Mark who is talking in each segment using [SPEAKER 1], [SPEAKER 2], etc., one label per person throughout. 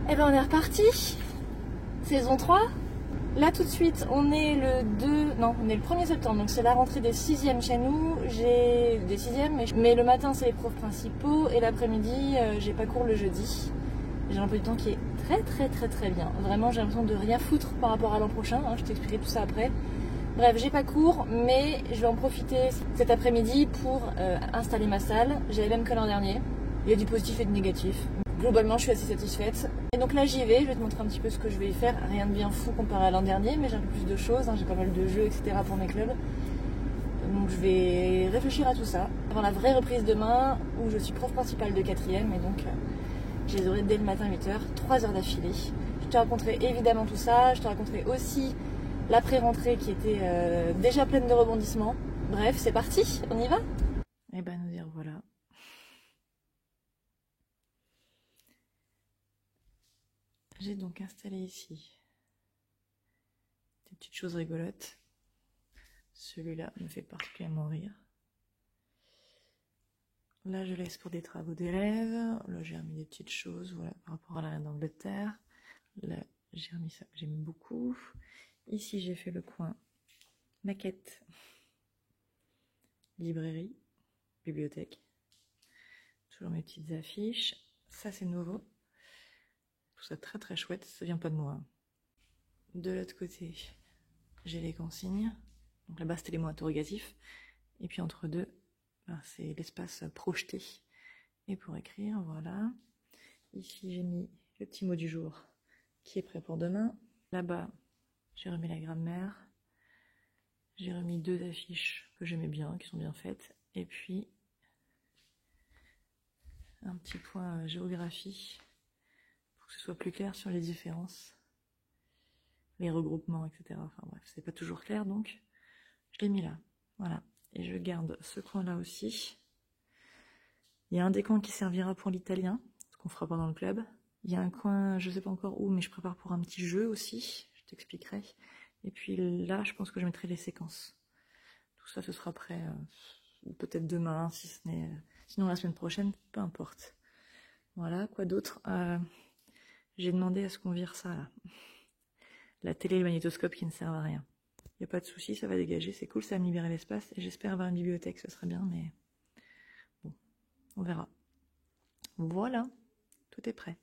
[SPEAKER 1] Et ben on est reparti. Saison 3. Là tout de suite on est le 2, non on est le 1er septembre, donc c'est la rentrée des 6e chez nous. J'ai des 6e, mais le matin c'est les profs principaux et l'après-midi j'ai pas cours le jeudi. J'ai un emploi du temps qui est très bien. Vraiment j'ai l'impression de rien foutre par rapport à l'an prochain, hein. Je t'expliquerai tout ça après. Bref, j'ai pas cours, mais je vais en profiter cet après-midi pour installer ma salle. J'ai la même que l'an dernier. Il y a du positif et du négatif. Globalement, je suis assez satisfaite. Et donc là, j'y vais. Je vais te montrer un petit peu ce que je vais y faire. Rien de bien fou comparé à l'an dernier, mais j'ai un peu plus de choses. Hein. J'ai pas mal de jeux, etc. pour mes clubs. Donc je vais réfléchir à tout ça. Avant la vraie reprise demain, où je suis prof principale de 4e, et donc je les aurai dès le matin 8h, 3 heures d'affilée. Je te raconterai évidemment tout ça. Je te raconterai aussi l'après-rentrée qui était déjà pleine de rebondissements. Bref, c'est parti, on y va? Et ben nous y revoilà. J'ai donc installé ici des petites choses rigolotes. Celui-là me fait particulièrement rire. Là, je laisse pour des travaux d'élèves. Là, j'ai remis des petites choses, voilà, par rapport à la reine d'Angleterre. Là, j'ai remis ça que j'aime beaucoup. Ici, j'ai fait le coin maquette, librairie, bibliothèque. Toujours mes petites affiches. Ça, c'est nouveau. Tout ça très chouette, ça vient pas de moi. De l'autre côté, j'ai les consignes. Donc là-bas, c'était les mots interrogatifs. Et puis entre deux, ben, c'est l'espace projeté. Et pour écrire, voilà. Ici, j'ai mis le petit mot du jour qui est prêt pour demain. Là-bas, j'ai remis la grammaire. J'ai remis 2 affiches que j'aimais bien, qui sont bien faites. Et puis, un petit point géographie, pour que ce soit plus clair sur les différences, les regroupements, etc. Enfin bref, c'est pas toujours clair, donc je l'ai mis là. Voilà. Et je garde ce coin-là aussi. Il y a un des coins qui servira pour l'italien, ce qu'on fera pendant le club. Il y a un coin, je sais pas encore où, mais je prépare pour un petit jeu aussi, je t'expliquerai. Et puis là, je pense que je mettrai les séquences. Tout ça, ce sera prêt peut-être demain, si ce n'est... sinon la semaine prochaine, peu importe. Voilà, quoi d'autre? J'ai demandé à ce qu'on vire ça, là. La télé et le magnétoscope qui ne servent à rien. Il n'y a pas de souci, ça va dégager, c'est cool, ça va me libérer l'espace. Et j'espère avoir une bibliothèque, ce serait bien, mais... bon, on verra. Voilà, tout est prêt.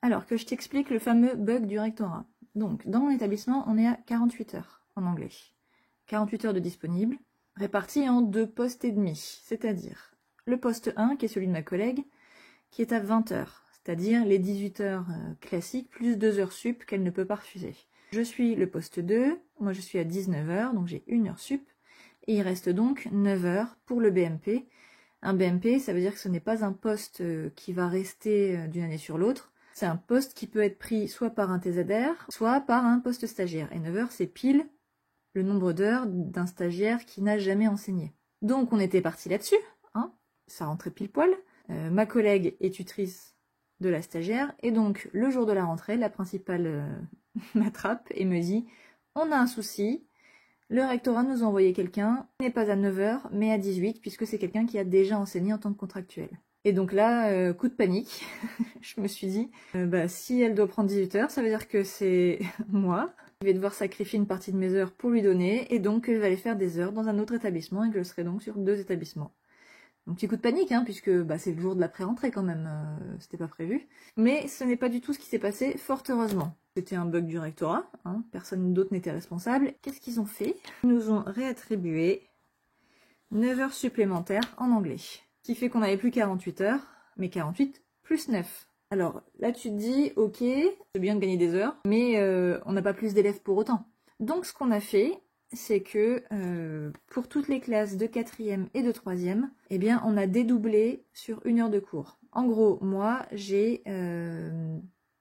[SPEAKER 1] Alors que je t'explique le fameux bug du rectorat. Donc, dans mon établissement, on est à 48 heures en anglais. 48 heures de disponible, réparties en 2 postes et demi, c'est-à-dire le poste 1, qui est celui de ma collègue, qui est à 20 heures, c'est-à-dire les 18 heures classiques, plus 2 heures sup qu'elle ne peut pas refuser. Je suis le poste 2, moi je suis à 19 heures, donc j'ai 1 heure sup, et il reste donc 9 heures pour le BMP. Un BMP, ça veut dire que ce n'est pas un poste qui va rester d'une année sur l'autre, c'est un poste qui peut être pris soit par un TZR, soit par un poste stagiaire. Et 9 heures, c'est pile le nombre d'heures d'un stagiaire qui n'a jamais enseigné. Donc on était parti là-dessus, hein, ça rentrait pile poil. Ma collègue est tutrice de la stagiaire, et donc le jour de la rentrée, la principale m'attrape et me dit « On a un souci, le rectorat nous a envoyé quelqu'un, n'est pas à 9 heures, mais à 18, puisque c'est quelqu'un qui a déjà enseigné en tant que contractuel. » Et donc là, coup de panique, je me suis dit, si elle doit prendre 18 heures, ça veut dire que c'est moi. Je vais devoir sacrifier une partie de mes heures pour lui donner, et donc je vais aller faire des heures dans un autre établissement, et que je serai donc sur 2 établissements. Donc petit coup de panique, hein, puisque c'est le jour de la pré-rentrée quand même, c'était pas prévu. Mais ce n'est pas du tout ce qui s'est passé, fort heureusement. C'était un bug du rectorat, hein, personne d'autre n'était responsable. Qu'est-ce qu'ils ont fait? Ils nous ont réattribué 9 heures supplémentaires en anglais. Ce qui fait qu'on n'avait plus 48 heures, mais 48 plus 9. Alors là tu te dis, ok, c'est bien de gagner des heures, mais on n'a pas plus d'élèves pour autant. Donc ce qu'on a fait, c'est que pour toutes les classes de 4e et de 3e, eh bien on a dédoublé sur 1 heure de cours. En gros, moi j'ai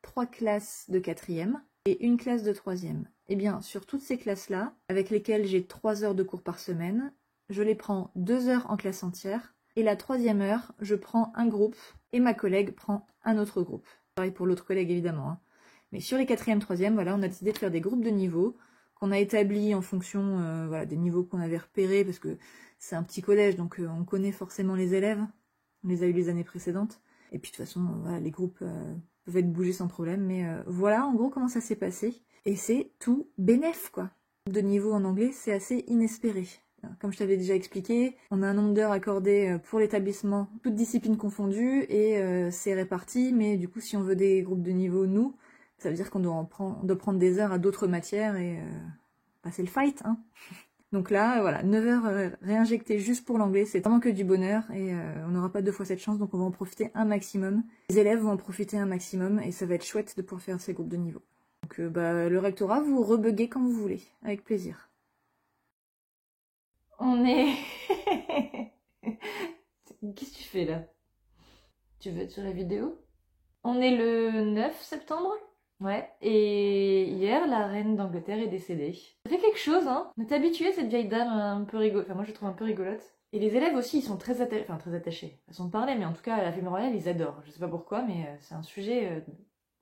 [SPEAKER 1] 3 classes de 4e et 1 classe de 3e. Eh bien sur toutes ces classes-là, avec lesquelles j'ai 3 heures de cours par semaine, je les prends 2 heures en classe entière, et la 3e heure, je prends un groupe, et ma collègue prend un autre groupe. Pareil pour l'autre collègue évidemment, hein. Mais sur les 4e, 3e, voilà, on a décidé de faire des groupes de niveaux, qu'on a établis en fonction voilà, des niveaux qu'on avait repérés, parce que c'est un petit collège, donc on connaît forcément les élèves, on les a eu les années précédentes. Et puis de toute façon, voilà, les groupes peuvent être bougés sans problème. Mais voilà en gros comment ça s'est passé. Et c'est tout bénef, quoi. De niveau en anglais, c'est assez inespéré. Comme je t'avais déjà expliqué, on a un nombre d'heures accordé pour l'établissement, toutes disciplines confondues, et c'est réparti, mais du coup, si on veut des groupes de niveau, nous, ça veut dire qu'on doit prendre des heures à d'autres matières, et c'est le fight, hein. Donc là, voilà, 9 heures réinjectées juste pour l'anglais, c'est vraiment que du bonheur, et on n'aura pas 2 fois cette chance, donc on va en profiter un maximum. Les élèves vont en profiter un maximum, et ça va être chouette de pouvoir faire ces groupes de niveau. Donc le rectorat, vous rebuguez quand vous voulez, avec plaisir. On est... Qu'est-ce que tu fais là? Tu veux être sur la vidéo? On est le 9 septembre? Ouais, et hier, la reine d'Angleterre est décédée. Ça fait quelque chose, hein? On est habitué à cette vieille dame un peu rigolote. Enfin, moi, je la trouve un peu rigolote. Et les élèves aussi, ils sont très attachés. Enfin, très attachés. Façon de parler, mais en tout cas, la famille royale, ils adorent. Je sais pas pourquoi, mais c'est un sujet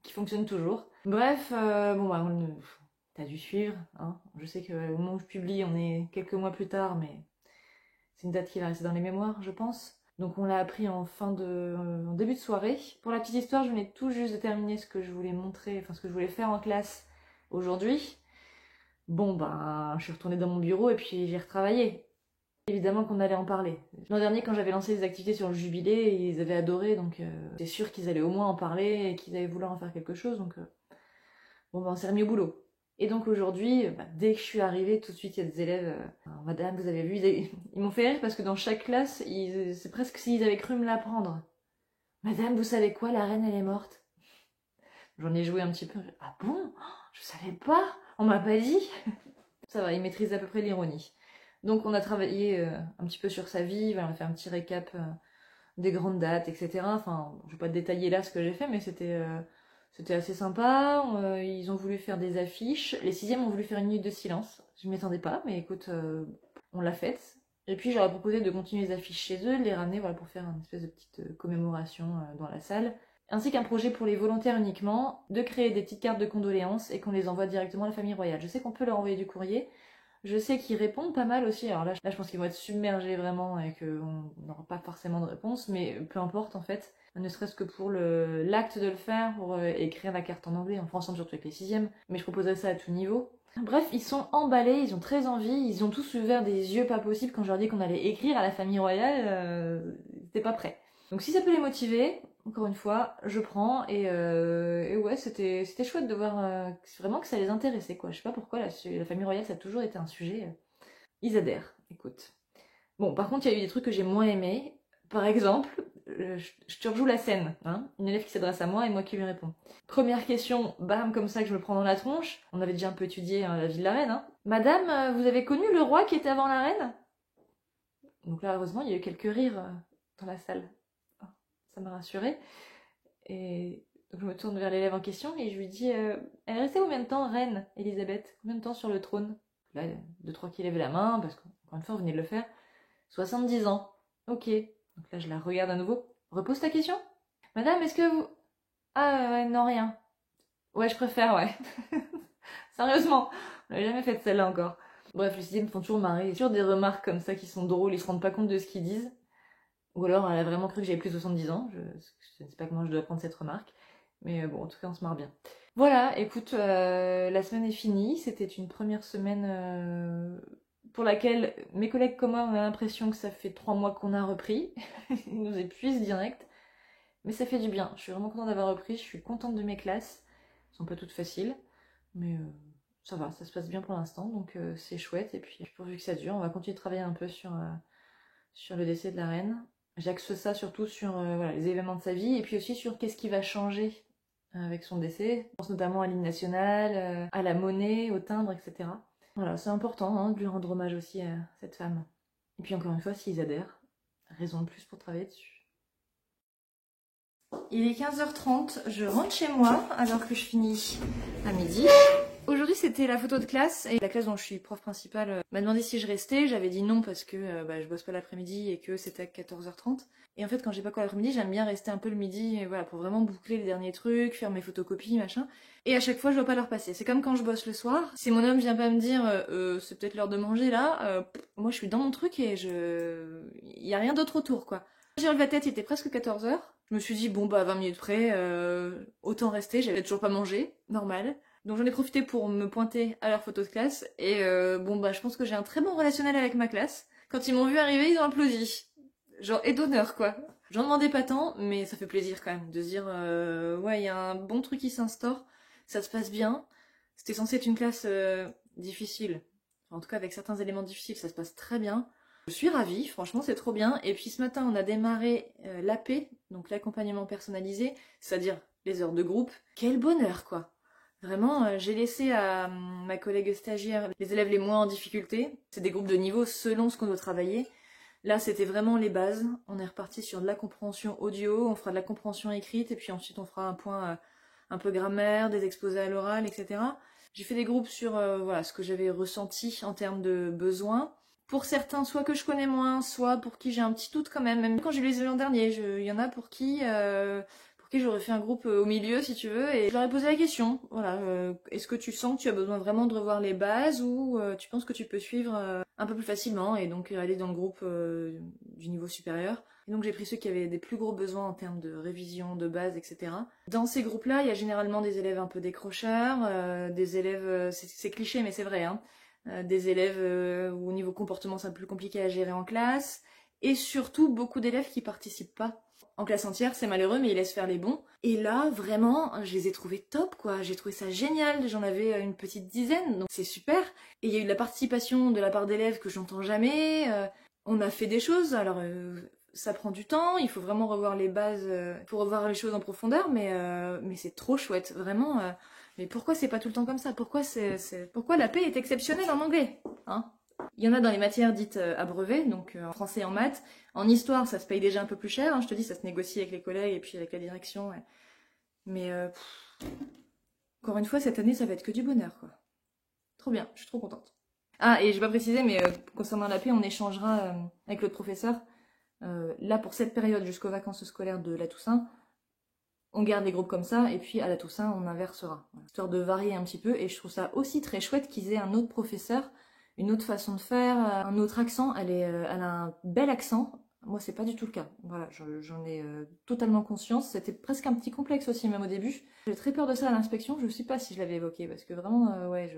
[SPEAKER 1] qui fonctionne toujours. Bref, bon, bah, t'as dû suivre, hein? Je sais qu'au moment où je publie, on est quelques mois plus tard, mais c'est une date qui va rester dans les mémoires, je pense. Donc on l'a appris en début de soirée. Pour la petite histoire, je venais tout juste de terminer ce que je voulais montrer, enfin ce que je voulais faire en classe aujourd'hui. Bon bah, je suis retournée dans mon bureau et puis j'ai retravaillé. Évidemment qu'on allait en parler. L'an dernier, quand j'avais lancé des activités sur le jubilé, ils avaient adoré, donc c'est sûr qu'ils allaient au moins en parler et qu'ils allaient vouloir en faire quelque chose, donc bon bah on s'est remis au boulot. Et donc aujourd'hui, dès que je suis arrivée, tout de suite il y a des élèves, Madame, vous avez vu, ils m'ont fait rire parce que dans chaque classe, c'est presque s'ils avaient cru me l'apprendre. Madame, vous savez quoi, la reine elle est morte. J'en ai joué un petit peu. Ah bon? Je savais pas, on m'a pas dit. Ça va, ils maîtrisent à peu près l'ironie. Donc on a travaillé un petit peu sur sa vie, on a fait un petit récap des grandes dates, etc. Enfin, je vais pas te détailler là ce que j'ai fait, mais c'était assez sympa. Ils ont voulu faire des affiches. Les 6e ont voulu faire une minute de silence. Je m'y attendais pas, mais écoute, on l'a faite. Et puis j'aurais proposé de continuer les affiches chez eux, de les ramener voilà, pour faire une espèce de petite commémoration dans la salle. Ainsi qu'un projet pour les volontaires uniquement, de créer des petites cartes de condoléances et qu'on les envoie directement à la famille royale. Je sais qu'on peut leur envoyer du courrier. Je sais qu'ils répondent pas mal aussi. Alors là je pense qu'ils vont être submergés vraiment et qu'on n'aura pas forcément de réponse, mais peu importe en fait. Ne serait-ce que pour l'acte de le faire, pour écrire la carte en anglais, en français surtout avec les 6e, mais je proposerais ça à tout niveau. Bref, ils sont emballés, ils ont très envie, ils ont tous ouvert des yeux pas possibles quand je leur dis qu'on allait écrire à la famille royale, ils étaient pas prêts. Donc si ça peut les motiver, encore une fois, je prends, et ouais, c'était chouette de voir vraiment que ça les intéressait, quoi. Je sais pas pourquoi, la famille royale, ça a toujours été un sujet. Ils adhèrent, écoute. Bon, par contre, il y a eu des trucs que j'ai moins aimés. Par exemple, je te rejoue la scène, hein, une élève qui s'adresse à moi et moi qui lui réponds. Première question, bam, comme ça que je me prends dans la tronche. On avait déjà un peu étudié la vie de la reine, hein. Madame, vous avez connu le roi qui était avant la reine? Donc là, heureusement, il y a eu quelques rires dans la salle. Ça m'a rassurée. Et donc je me tourne vers l'élève en question et je lui dis elle est restée combien de temps, reine Elisabeth? Combien de temps sur le trône? Là, 2-3 qui lèvent la main, parce qu'encore une fois, vous venez de le faire. 70 ans. Ok. Donc là, je la regarde à nouveau. Repose ta question. Madame, est-ce que vous... Ah, ouais, non, rien. Ouais, je préfère, ouais. Sérieusement, on l'avait jamais fait celle-là encore. Bref, les 6e me font toujours marrer. Il y a toujours des remarques comme ça qui sont drôles, ils se rendent pas compte de ce qu'ils disent. Ou alors, elle a vraiment cru que j'avais plus de 70 ans. Je ne sais pas comment je dois prendre cette remarque. Mais bon, en tout cas, on se marre bien. Voilà, écoute, la semaine est finie. C'était une première semaine pour laquelle mes collègues comme moi, on a l'impression que ça fait 3 mois qu'on a repris. Ils nous épuisent direct. Mais ça fait du bien. Je suis vraiment contente d'avoir repris. Je suis contente de mes classes. Elles sont pas toutes faciles. Mais ça va, ça se passe bien pour l'instant. Donc c'est chouette. Et puis pourvu que ça dure, on va continuer de travailler un peu sur le décès de la reine. J'axe ça surtout sur voilà, les événements de sa vie. Et puis aussi sur qu'est-ce qui va changer avec son décès. Je pense notamment à l'hymne national, à la monnaie, au timbre, etc. Voilà, c'est important hein, de lui rendre hommage aussi à cette femme. Et puis encore une fois, s'ils adhèrent, raison de plus pour travailler dessus. Il est 15h30, je rentre chez moi alors que je finis à midi. Aujourd'hui c'était la photo de classe et la classe dont je suis prof principale m'a demandé si je restais. J'avais dit non parce que je bosse pas l'après-midi et que c'était à 14h30. Et en fait quand j'ai pas quoi l'après-midi, j'aime bien rester un peu le midi et voilà, pour vraiment boucler les derniers trucs, faire mes photocopies, machin. Et à chaque fois je dois pas leur passer. C'est comme quand je bosse le soir. Si mon homme vient pas me dire c'est peut-être l'heure de manger là, moi je suis dans mon truc et il y a rien d'autre autour quoi. J'ai relevé la tête, il était presque 14h. Je me suis dit, bon bah 20 minutes près, autant rester, j'avais toujours pas mangé, normal. Donc j'en ai profité pour me pointer à leur photo de classe, et bon bah je pense que j'ai un très bon relationnel avec ma classe. Quand ils m'ont vu arriver, ils ont applaudi. Genre, et d'honneur quoi. J'en demandais pas tant, mais ça fait plaisir quand même de se dire, ouais, il y a un bon truc qui s'instaure, ça se passe bien. C'était censé être une classe difficile. Enfin, en tout cas, avec certains éléments difficiles, ça se passe très bien. Je suis ravie, franchement, c'est trop bien. Et puis ce matin, on a démarré l'AP, donc l'accompagnement personnalisé, c'est-à-dire les heures de groupe. Quel bonheur, quoi! Vraiment, j'ai laissé à ma collègue stagiaire les élèves les moins en difficulté. C'est des groupes de niveau selon ce qu'on doit travailler. Là, c'était vraiment les bases. On est reparti sur de la compréhension audio, on fera de la compréhension écrite, et puis ensuite on fera un point un peu grammaire, des exposés à l'oral, etc. J'ai fait des groupes sur voilà, ce que j'avais ressenti en termes de besoins. Pour certains, soit que je connais moins, soit pour qui j'ai un petit doute quand même. Même quand j'ai lu les l'an dernier, il y en a pour qui j'aurais fait un groupe au milieu, si tu veux, et je leur ai posé la question. Voilà, est-ce que tu sens que tu as besoin vraiment de revoir les bases, ou tu penses que tu peux suivre un peu plus facilement, et donc aller dans le groupe du niveau supérieur. Et donc j'ai pris ceux qui avaient des plus gros besoins en termes de révision, de base, etc. Dans ces groupes-là, il y a généralement des élèves un peu décrocheurs, des élèves, c'est cliché mais c'est vrai, hein, des élèves où au niveau comportement c'est un peu plus compliqué à gérer en classe, et surtout beaucoup d'élèves qui participent pas. En classe entière, c'est malheureux, mais ils laissent faire les bons. Et là, vraiment, je les ai trouvés top, quoi. J'ai trouvé ça génial. J'en avais une petite dizaine, donc c'est super. Et il y a eu de la participation de la part d'élèves que j'entends jamais. On a fait des choses, alors ça prend du temps, il faut vraiment revoir les bases pour revoir les choses en profondeur, mais c'est trop chouette, vraiment. Mais pourquoi c'est pas tout le temps comme ça? Pourquoi la paix est exceptionnelle en anglais, hein? Il y en a dans les matières dites à brevet, donc en français et en maths. En histoire, ça se paye déjà un peu plus cher, hein, je te dis, ça se négocie avec les collègues et puis avec la direction. Ouais. Mais encore une fois, cette année, ça va être que du bonheur, quoi. Trop bien, je suis trop contente. Ah, et j'ai pas précisé, mais concernant la paix, on échangera avec l'autre professeur. Là, pour cette période, jusqu'aux vacances scolaires de la Toussaint, on garde les groupes comme ça, et puis à la Toussaint, on inversera. Voilà. Histoire de varier un petit peu, et je trouve ça aussi très chouette qu'ils aient un autre professeur, une autre façon de faire, un autre accent. Elle a un bel accent. Moi, c'est pas du tout le cas. Voilà, j'en ai totalement conscience. C'était presque un petit complexe aussi, même au début. J'ai très peur de ça à l'inspection. Je sais pas si je l'avais évoqué, parce que vraiment, ouais,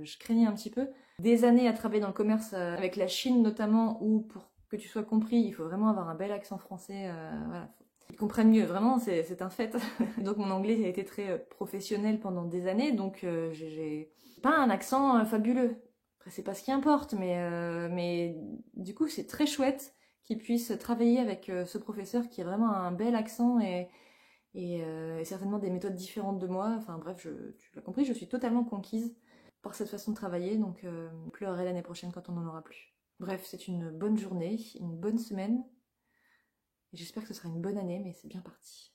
[SPEAKER 1] je craignais un petit peu. Des années à travailler dans le commerce, avec la Chine notamment, où pour que tu sois compris, il faut vraiment avoir un bel accent français. Voilà. Ils comprennent mieux, vraiment, c'est un fait. Donc mon anglais a été très professionnel pendant des années, donc j'ai pas un accent fabuleux. Après, c'est pas ce qui importe, mais du coup, c'est très chouette qu'ils puissent travailler avec ce professeur qui a vraiment un bel accent et certainement des méthodes différentes de moi. Enfin bref, tu l'as compris, je suis totalement conquise par cette façon de travailler, donc je pleurerai l'année prochaine quand on n'en aura plus. Bref, c'est une bonne journée, une bonne semaine. Et j'espère que ce sera une bonne année, mais c'est bien parti.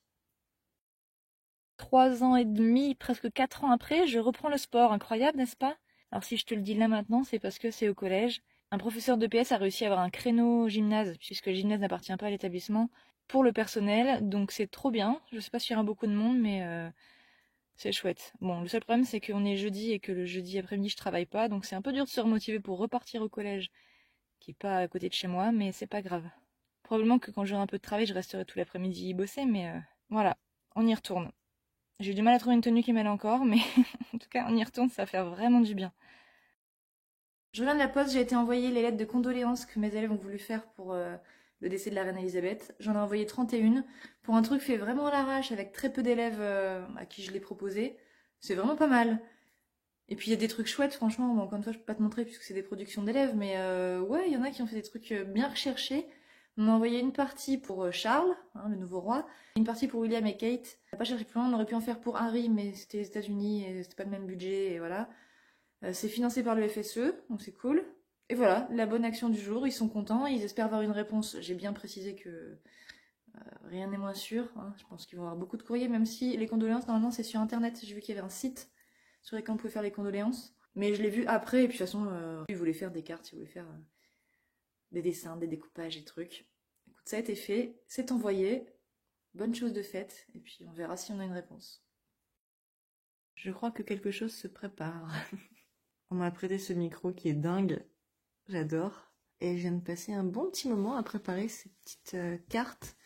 [SPEAKER 1] 3 ans et demi, presque 4 ans après, je reprends le sport. Incroyable, n'est-ce pas? Alors si je te le dis là maintenant, c'est parce que c'est au collège. Un professeur d'EPS a réussi à avoir un créneau gymnase, puisque le gymnase n'appartient pas à l'établissement, pour le personnel. Donc c'est trop bien. Je sais pas s'il y aura beaucoup de monde, mais c'est chouette. Bon, le seul problème, c'est qu'on est jeudi et que le jeudi après-midi, je travaille pas. Donc c'est un peu dur de se remotiver pour repartir au collège, qui est pas à côté de chez moi, mais c'est pas grave. Probablement que quand j'aurai un peu de travail, je resterai tout l'après-midi y bosser, mais voilà, on y retourne. J'ai du mal à trouver une tenue qui mêle encore, mais en tout cas, on y retourne, ça va faire vraiment du bien. Je reviens de la poste, j'ai été envoyer les lettres de condoléances que mes élèves ont voulu faire pour le décès de la reine Elisabeth. J'en ai envoyé 31 pour un truc fait vraiment à l'arrache avec très peu d'élèves à qui je l'ai proposé. C'est vraiment pas mal. Et puis il y a des trucs chouettes, franchement. Bon, encore une fois, je peux pas te montrer puisque c'est des productions d'élèves, mais ouais, il y en a qui ont fait des trucs bien recherchés. On a envoyé une partie pour Charles, hein, le nouveau roi, une partie pour William et Kate. On n'a pas cherché plus loin, on aurait pu en faire pour Harry, mais c'était les États-Unis et c'était pas le même budget, et voilà. C'est financé par le FSE, donc c'est cool. Et voilà, la bonne action du jour, ils sont contents, ils espèrent avoir une réponse. J'ai bien précisé que rien n'est moins sûr, hein. Je pense qu'ils vont avoir beaucoup de courriers, même si les condoléances, normalement, c'est sur Internet. J'ai vu qu'il y avait un site sur lequel on pouvait faire les condoléances. Mais je l'ai vu après, et puis de toute façon, ils voulaient faire des cartes, ils voulaient faire des dessins, des découpages et trucs. Écoute, ça a été fait, c'est envoyé, bonne chose de faite, et puis on verra si on a une réponse. Je crois que quelque chose se prépare. On m'a prêté ce micro qui est dingue, j'adore. Et je viens de passer un bon petit moment à préparer ces petites cartes,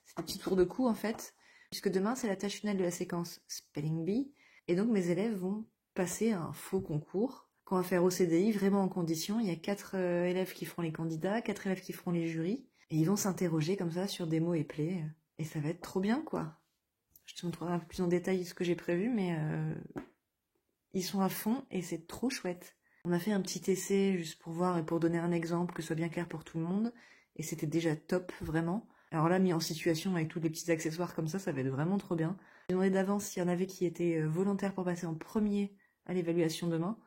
[SPEAKER 1] ces un petit tour de cou en fait, puisque demain c'est la tâche finale de la séquence Spelling Bee, et donc mes élèves vont passer un faux concours qu'on va faire au CDI, vraiment en condition. Il y a 4 élèves qui feront les candidats, 4 élèves qui feront les jurys, et ils vont s'interroger comme ça sur des mots et plaies, et ça va être trop bien quoi. Je te montrerai un peu plus en détail ce que j'ai prévu, mais ils sont à fond et c'est trop chouette. On a fait un petit essai juste pour voir et pour donner un exemple, que ce soit bien clair pour tout le monde, et c'était déjà top, vraiment. Alors là, mis en situation avec tous les petits accessoires comme ça va être vraiment trop bien. J'ai demandé d'avance s'il y en avait qui étaient volontaires pour passer en premier à l'évaluation demain,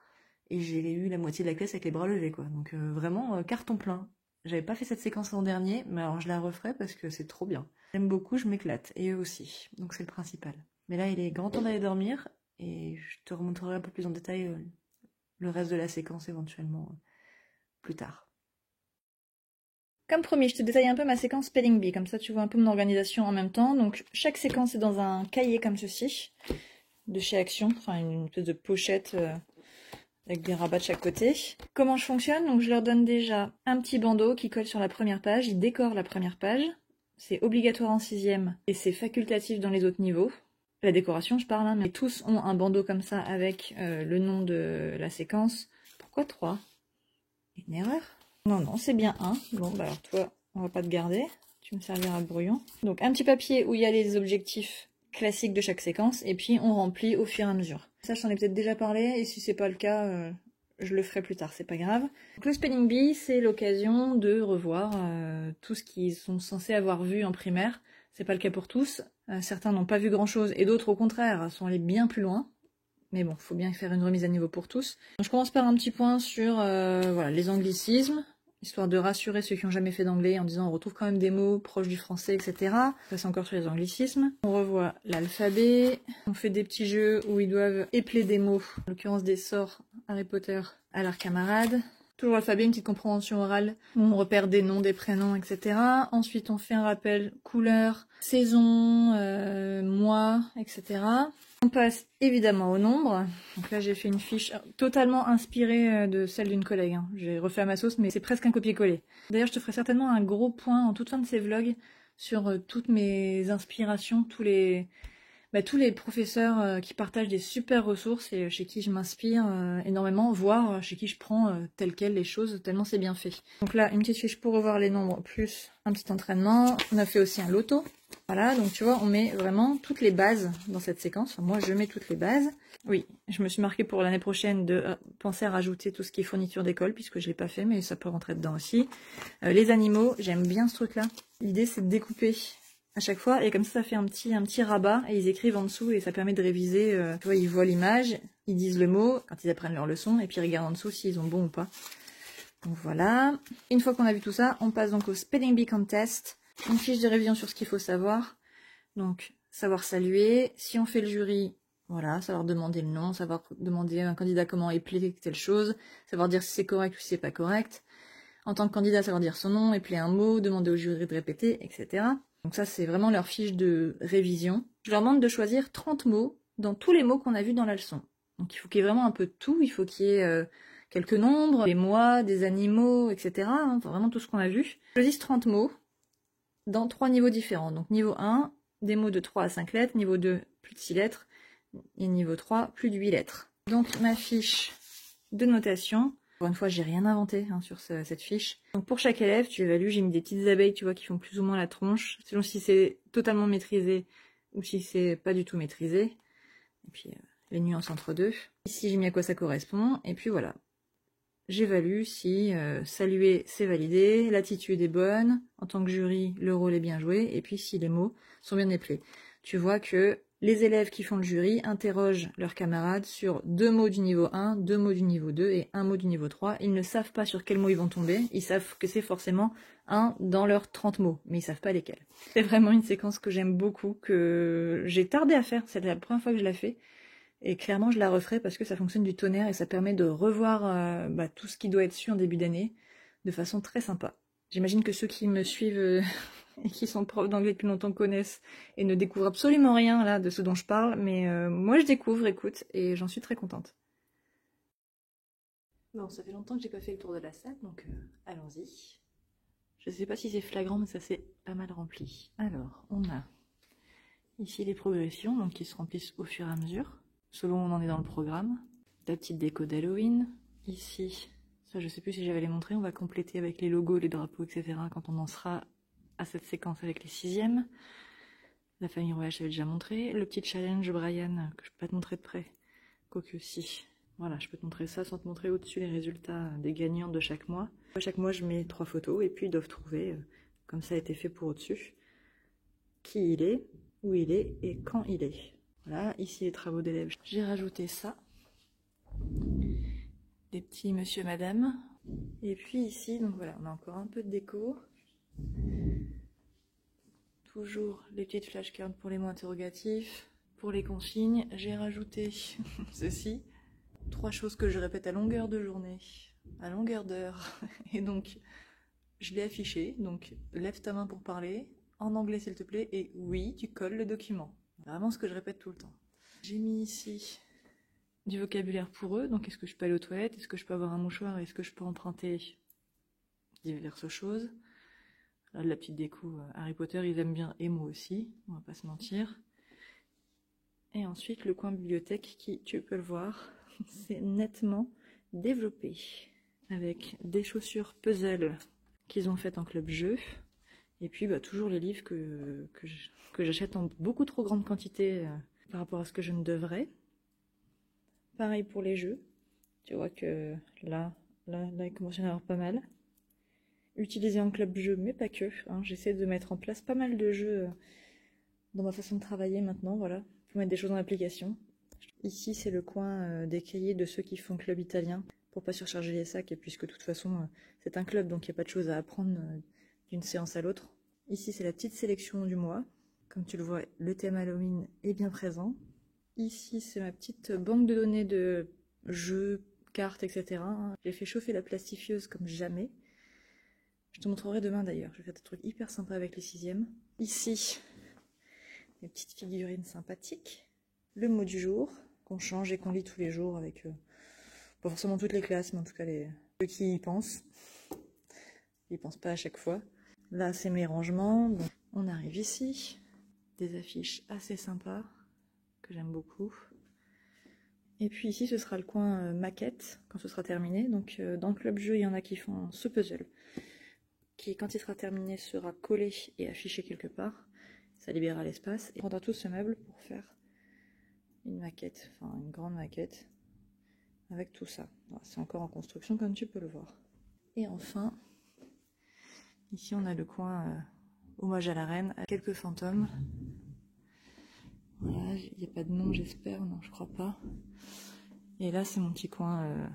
[SPEAKER 1] et j'ai eu la moitié de la classe avec les bras levés, quoi. Donc vraiment, carton plein. J'avais pas fait cette séquence l'an dernier, mais alors je la referai parce que c'est trop bien. J'aime beaucoup, je m'éclate, et eux aussi, donc c'est le principal. Mais là, il est grand temps d'aller dormir, et je te remontrerai un peu plus en détail le reste de la séquence éventuellement plus tard. Comme promis, je te détaille un peu ma séquence Spelling Bee, comme ça tu vois un peu mon organisation en même temps. Donc chaque séquence est dans un cahier comme ceci, de chez Action, enfin une espèce de pochette avec des rabats de chaque côté. Comment je fonctionne? Donc je leur donne déjà un petit bandeau qui colle sur la première page, ils décorent la première page. C'est obligatoire en 6e et c'est facultatif dans les autres niveaux. La décoration, je parle, hein, mais tous ont un bandeau comme ça avec le nom de la séquence. Pourquoi 3? Une erreur? Non, c'est bien 1. Bon, bah alors toi, on va pas te garder. Tu me serviras de brouillon. Donc un petit papier où il y a les objectifs classiques de chaque séquence, et puis on remplit au fur et à mesure. Ça, je t'en ai peut-être déjà parlé, et si c'est pas le cas, je le ferai plus tard, c'est pas grave. Donc le Spelling Bee, c'est l'occasion de revoir tout ce qu'ils sont censés avoir vu en primaire. C'est pas le cas pour tous. Certains n'ont pas vu grand-chose, et d'autres, au contraire, sont allés bien plus loin. Mais bon, faut bien faire une remise à niveau pour tous. Donc, je commence par un petit point sur voilà, les anglicismes, histoire de rassurer ceux qui n'ont jamais fait d'anglais en disant on retrouve quand même des mots proches du français, etc. Ça, c'est encore sur les anglicismes. On revoit l'alphabet. On fait des petits jeux où ils doivent épeler des mots, en l'occurrence des sorts Harry Potter à leurs camarades. Toujours l'alphabet, une petite compréhension orale, où on repère des noms, des prénoms, etc. Ensuite, on fait un rappel couleur, saison, mois, etc. On passe évidemment au nombre. Donc là, j'ai fait une fiche totalement inspirée de celle d'une collègue. Hein. J'ai refait à ma sauce, mais c'est presque un copier-coller. D'ailleurs, je te ferai certainement un gros point en toute fin de ces vlogs sur toutes mes inspirations, tous les professeurs qui partagent des super ressources et chez qui je m'inspire énormément, voire chez qui je prends telles quelles les choses, tellement c'est bien fait. Donc là, une petite fiche pour revoir les nombres, plus un petit entraînement. On a fait aussi un loto. Voilà, donc tu vois, on met vraiment toutes les bases dans cette séquence. Enfin, moi, je mets toutes les bases. Oui, je me suis marqué pour l'année prochaine de penser à rajouter tout ce qui est fourniture d'école, puisque je ne l'ai pas fait, mais ça peut rentrer dedans aussi. Les animaux, j'aime bien ce truc-là. L'idée, c'est de découper à chaque fois, et comme ça fait un petit rabat, et ils écrivent en dessous, et ça permet de réviser. Tu vois, ils voient l'image, ils disent le mot, quand ils apprennent leur leçon, et puis ils regardent en dessous s'ils ont bon ou pas. Donc voilà. Une fois qu'on a vu tout ça, on passe donc au Spelling Bee Contest. Une fiche de révision sur ce qu'il faut savoir. Donc, savoir saluer. Si on fait le jury, voilà, savoir demander le nom, savoir demander à un candidat comment épeler telle chose, savoir dire si c'est correct ou si c'est pas correct. En tant que candidat, savoir dire son nom, épeler un mot, demander au jury de répéter, etc. Donc ça, c'est vraiment leur fiche de révision. Je leur demande de choisir 30 mots dans tous les mots qu'on a vus dans la leçon. Donc il faut qu'il y ait vraiment un peu de tout, il faut qu'il y ait quelques nombres, des mois, des animaux, etc. Hein, vraiment tout ce qu'on a vu. Je choisis 30 mots dans 3 niveaux différents. Donc niveau 1, des mots de 3 à 5 lettres, niveau 2, plus de 6 lettres, et niveau 3, plus de 8 lettres. Donc ma fiche de notation, encore une fois, j'ai rien inventé hein, sur cette fiche. Donc pour chaque élève, tu évalues, j'ai mis des petites abeilles, tu vois, qui font plus ou moins la tronche, selon si c'est totalement maîtrisé ou si c'est pas du tout maîtrisé. Et puis les nuances entre deux. Ici, j'ai mis à quoi ça correspond, et puis voilà. J'évalue si saluer c'est validé, l'attitude est bonne, en tant que jury, le rôle est bien joué, et puis si les mots sont bien éplés. Tu vois que les élèves qui font le jury interrogent leurs camarades sur 2 mots du niveau 1, 2 mots du niveau 2 et 1 mot du niveau 3. Ils ne savent pas sur quel mot ils vont tomber, ils savent que c'est forcément un dans leurs 30 mots, mais ils savent pas lesquels. C'est vraiment une séquence que j'aime beaucoup, que j'ai tardé à faire, c'est la première fois que je la fais. Et clairement, je la referai parce que ça fonctionne du tonnerre et ça permet de revoir tout ce qui doit être su en début d'année de façon très sympa. J'imagine que ceux qui me suivent et qui sont profs d'anglais depuis longtemps connaissent et ne découvrent absolument rien là de ce dont je parle, mais moi je découvre, écoute, et j'en suis très contente. Bon, ça fait longtemps que j'ai pas fait le tour de la salle, donc allons-y. Je sais pas si c'est flagrant, mais ça c'est pas mal rempli. Alors, on a ici les progressions, donc qui se remplissent au fur et à mesure, selon où on en est dans le programme. La petite déco d'Halloween. Ici, ça je sais plus si j'avais les montré, on va compléter avec les logos, les drapeaux, etc. quand on en sera à cette séquence avec les 6e. La famille royale, je t'avais déjà montré. Le petit challenge Brian, que je peux pas te montrer de près. Quoique si. Voilà, je peux te montrer ça sans te montrer au-dessus les résultats des gagnants de chaque mois. Chaque mois, je mets 3 photos et puis ils doivent trouver, comme ça a été fait pour au-dessus, qui il est, où il est et quand il est. Voilà, ici les travaux d'élèves. J'ai rajouté ça. Des petits monsieur, madame. Et puis ici, donc voilà, on a encore un peu de déco. Toujours les petites flashcards pour les mots interrogatifs. Pour les consignes, j'ai rajouté ceci. 3 choses que je répète à longueur de journée, à longueur d'heure. Et donc, je l'ai affiché. Donc, lève ta main pour parler. En anglais, s'il te plaît. Et oui, tu colles le document. Vraiment ce que je répète tout le temps. J'ai mis ici du vocabulaire pour eux. Donc, est-ce que je peux aller aux toilettes? Est-ce que je peux avoir un mouchoir? Est-ce que je peux emprunter diverses choses? Là, de la petite déco Harry Potter, ils aiment bien, et moi aussi, on va pas se mentir. Et ensuite, le coin bibliothèque qui, tu peux le voir, c'est nettement développé. Avec des chaussures puzzle qu'ils ont faites en club jeu. Et puis, bah, toujours les livres que j'achète en beaucoup trop grande quantité par rapport à ce que je ne devrais. Pareil pour les jeux. Tu vois que là, il commence à y en avoir pas mal. Utilisé en club jeu, mais pas que. Hein. J'essaie de mettre en place pas mal de jeux dans ma façon de travailler maintenant, voilà. Pour mettre des choses en application. Ici, c'est le coin des cahiers de ceux qui font club italien, pour pas surcharger les sacs, et puisque de toute façon, c'est un club, donc il n'y a pas de choses à apprendre d'une séance à l'autre. Ici, c'est la petite sélection du mois. Comme tu le vois, le thème Halloween est bien présent. Ici, c'est ma petite banque de données de jeux, cartes, etc. J'ai fait chauffer la plastifieuse comme jamais. Je te montrerai demain d'ailleurs, je vais faire des trucs hyper sympas avec les 6e. Ici, les petites figurines sympathiques. Le mot du jour, qu'on change et qu'on lit tous les jours avec, pas forcément toutes les classes, mais en tout cas ceux qui y pensent. Ils y pensent pas à chaque fois. Là, c'est mes rangements. Donc, on arrive ici. Des affiches assez sympas, que j'aime beaucoup. Et puis ici, ce sera le coin maquette, quand ce sera terminé. Donc, dans le club jeu, il y en a qui font ce puzzle, qui, quand il sera terminé, sera collé et affiché quelque part. Ça libérera l'espace. Et on prendra tout ce meuble pour faire une maquette, enfin une grande maquette, avec tout ça. C'est encore en construction, comme tu peux le voir. Et enfin, ici on a le coin hommage à la reine, avec quelques fantômes. Voilà, il n'y a pas de nom, j'espère, non, je crois pas. Et là, c'est mon petit coin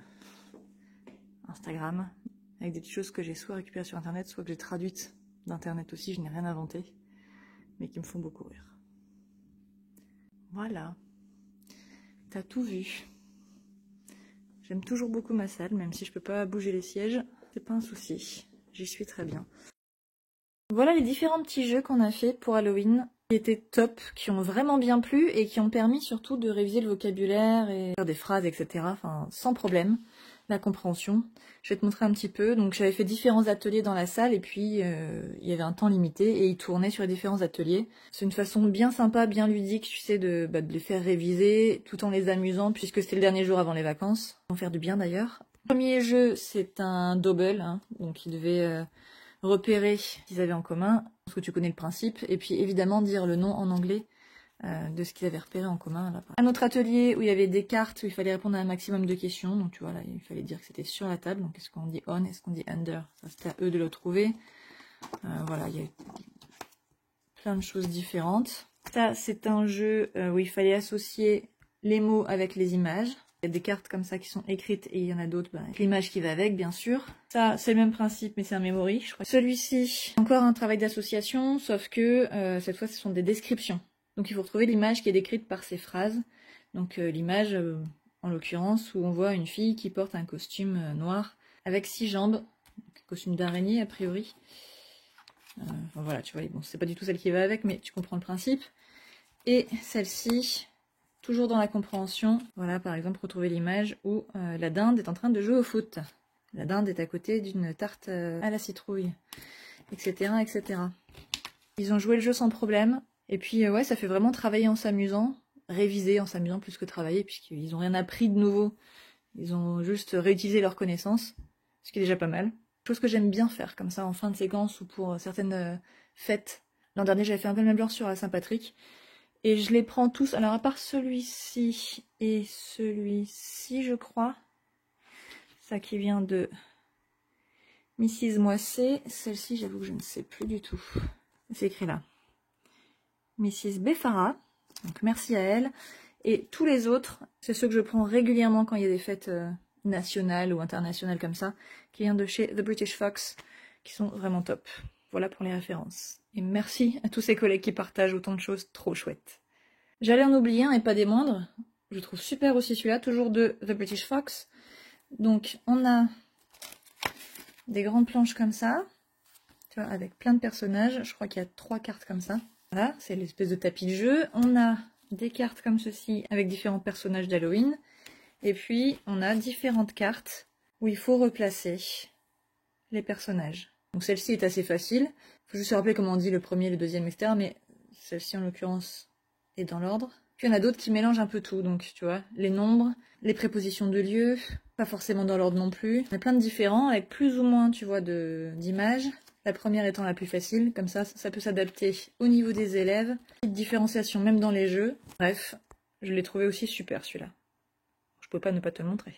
[SPEAKER 1] Instagram, avec des petites choses que j'ai soit récupérées sur internet, soit que j'ai traduites d'internet aussi, je n'ai rien inventé, mais qui me font beaucoup rire. Voilà, t'as tout vu. J'aime toujours beaucoup ma salle, même si je peux pas bouger les sièges, c'est pas un souci, j'y suis très bien. Voilà les différents petits jeux qu'on a fait pour Halloween, qui étaient top, qui ont vraiment bien plu et qui ont permis surtout de réviser le vocabulaire et faire des phrases, etc. Enfin, sans problème, la compréhension. Je vais te montrer un petit peu. Donc j'avais fait différents ateliers dans la salle et puis il y avait un temps limité et ils tournaient sur les différents ateliers. C'est une façon bien sympa, bien ludique, tu sais, de les faire réviser tout en les amusant puisque c'était le dernier jour avant les vacances. Ils vont faire du bien d'ailleurs. Le premier jeu, c'est un double, hein, donc il devait repérer ce qu'ils avaient en commun, parce que tu connais le principe, et puis évidemment dire le nom en anglais de ce qu'ils avaient repéré en commun. Là. Un autre atelier où il y avait des cartes, où il fallait répondre à un maximum de questions, donc tu vois là, il fallait dire que c'était sur la table, donc est-ce qu'on dit on, est-ce qu'on dit under, ça c'était à eux de le trouver. Voilà, il y a plein de choses différentes. Ça, c'est un jeu où il fallait associer les mots avec les images. Il y a des cartes comme ça qui sont écrites et il y en a d'autres avec l'image qui va avec, bien sûr. Ça, c'est le même principe, mais c'est un memory, je crois. Celui-ci, encore un travail d'association, sauf que cette fois, ce sont des descriptions. Donc, il faut retrouver l'image qui est décrite par ces phrases. Donc, l'image, en l'occurrence, où on voit une fille qui porte un costume noir avec 6 jambes, costume d'araignée, a priori. Enfin, voilà, tu vois, bon, c'est pas du tout celle qui va avec, mais tu comprends le principe. Et celle-ci... Toujours dans la compréhension, voilà par exemple retrouver l'image où la dinde est en train de jouer au foot. La dinde est à côté d'une tarte à la citrouille. etc., etc. Ils ont joué le jeu sans problème. Et puis, ouais, ça fait vraiment travailler en s'amusant, réviser en s'amusant plus que travailler, puisqu'ils ont rien appris de nouveau. Ils ont juste réutilisé leurs connaissances, ce qui est déjà pas mal. Chose que j'aime bien faire, comme ça, en fin de séquence ou pour certaines fêtes. L'an dernier, j'avais fait un peu le même genre sur la Saint-Patrick. Et je les prends tous, alors à part celui-ci et celui-ci, je crois. Ça qui vient de Mrs. Moissé. Celle-ci, j'avoue que je ne sais plus du tout. C'est écrit là. Mrs. Beffara. Donc merci à elle. Et tous les autres, c'est ceux que je prends régulièrement quand il y a des fêtes nationales ou internationales comme ça, qui viennent de chez The British Fox, qui sont vraiment top. Voilà pour les références. Et merci à tous ces collègues qui partagent autant de choses trop chouettes. J'allais en oublier un et pas des moindres. Je trouve super aussi celui-là, toujours de The British Fox. Donc on a des grandes planches comme ça, tu vois, avec plein de personnages. Je crois qu'il y a 3 cartes comme ça. Voilà, c'est l'espèce de tapis de jeu. On a des cartes comme ceci avec différents personnages d'Halloween. Et puis on a différentes cartes où il faut replacer les personnages. Donc celle-ci est assez facile. Il faut juste se rappeler comment on dit le premier, le deuxième, etc. Mais celle-ci en l'occurrence est dans l'ordre. Puis il y en a d'autres qui mélangent un peu tout. Donc tu vois, les nombres, les prépositions de lieu, pas forcément dans l'ordre non plus. Il y a plein de différents avec plus ou moins, tu vois, d'images. La première étant la plus facile, comme ça peut s'adapter au niveau des élèves. Petite différenciation même dans les jeux. Bref, je l'ai trouvé aussi super celui-là. Je peux pas ne pas te le montrer.